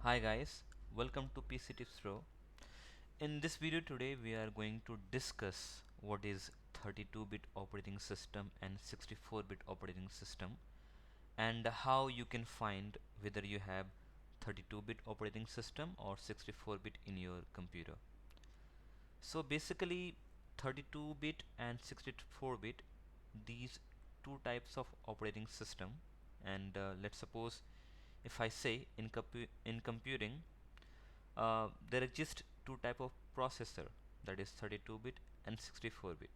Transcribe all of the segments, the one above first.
Hi guys, welcome to PC Tips Pro. In this video today we are going to discuss what is 32-bit operating system and 64-bit operating system and how you can find whether you have 32-bit operating system or 64-bit in your computer. So basically 32-bit and 64-bit, these two types of operating system, and let's suppose if I say in computing there exist two type of processor, that is 32-bit and 64-bit,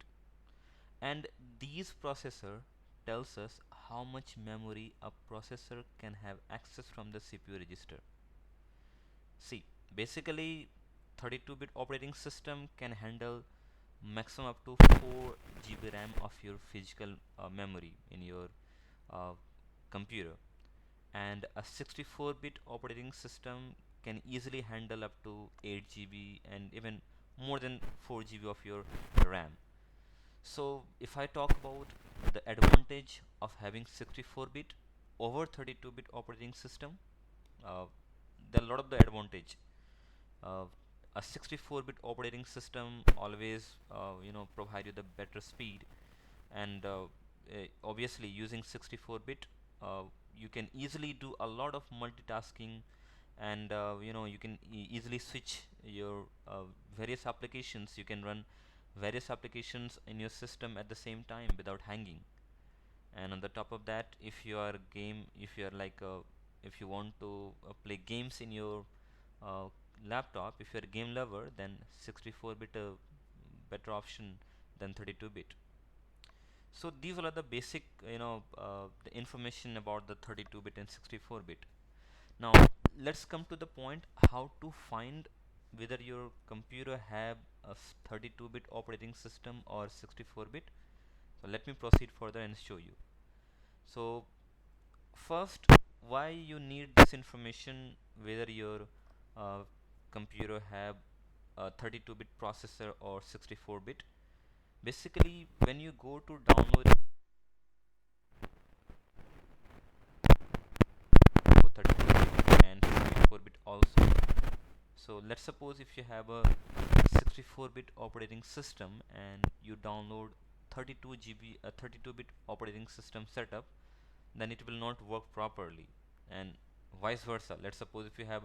and these processor tells us how much memory a processor can have access from the CPU register. See, basically 32-bit operating system can handle maximum up to 4 GB RAM of your physical memory in your uh, computer, and a 64-bit operating system can easily handle up to 8 GB and even more than 4 GB of your RAM. So if I talk about the advantage of having 64-bit over 32-bit operating system, uh, there are a lot of the advantage. uh, a 64-bit operating system always provide you the better speed, and obviously using 64-bit you can easily do a lot of multitasking, and you can easily switch your various applications. You can run various applications in your system at the same time without hanging. And on the top of that, if you are like if you want to play games in your uh, laptop, if you're a game lover, then 64-bit better option than 32-bit. So these are the basic, the information about the 32-bit and 64-bit. Now let's come to the point how to find whether your computer have a 32-bit operating system or 64-bit. So let me proceed further and show you. So first, why you need this information whether your uh, computer have a 32-bit processor or 64-bit. Basically, when you go to download 32-bit and 64-bit also. So let's suppose if you have a 64-bit operating system and you download 32 GB a 32-bit operating system setup, then it will not work properly, and vice versa. Let's suppose if you have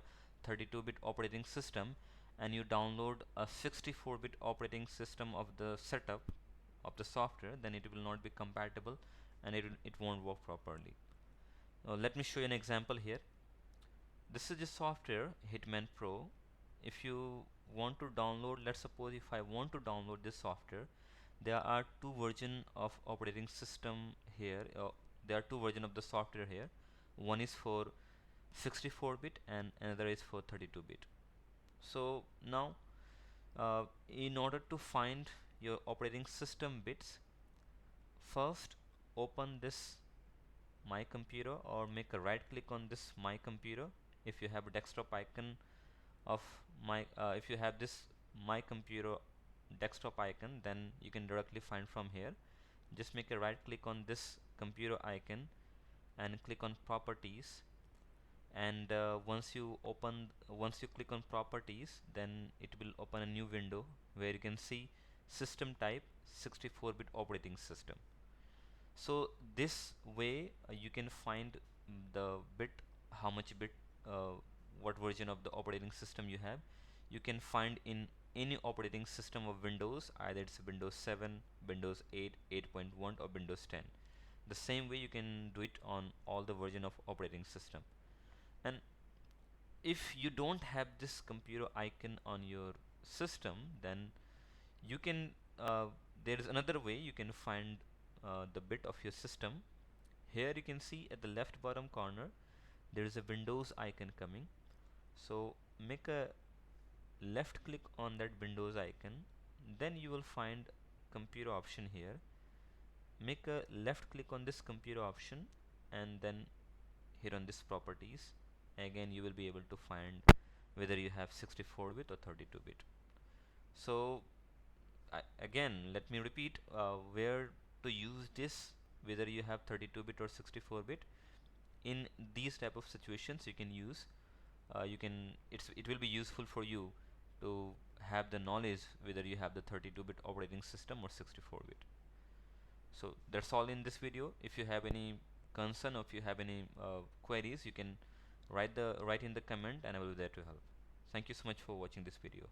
32-bit operating system and you download a 64-bit operating system of the setup of the software, then it will not be compatible and it won't work properly. Now let me show you an example here. This is the software Hitman Pro. If you want to download, let's suppose if I want to download this software, there are two versions of operating system here. There are two versions of the software here. One is for 64-bit and another is for 32-bit. So now, in order to find your operating system bits, first open this my computer or make a right click on this my computer. If you have a desktop icon of if you have this my computer desktop icon, then you can directly find from here. Just make a right click on this computer icon and click on properties, and once you click on properties, then it will open a new window where you can see system type 64-bit operating system. So this way you can find the bit, how much bit, uh, what version of the operating system you have. You can find in any operating system of Windows, either it's Windows 7, Windows 8, 8.1 or Windows 10. The same way you can do it on all the version of operating system. And if you don't have this computer icon on your system, then you can there is another way you can find the bit of your system. Here you can see at the left bottom corner there is a Windows icon coming. So make a left click on that Windows icon, then you will find computer option here. Make a left click on this computer option, and then here on this properties, again you will be able to find whether you have 64-bit or 32-bit. So again, let me repeat where to use this, whether you have 32-bit or 64-bit. In these type of situations you can use you can it will be useful for you to have the knowledge whether you have the 32-bit operating system or 64-bit. So that's all in this video. If you have any concern or if you have any queries, you can write in the comment and I will be there to help. Thank you so much for watching this video.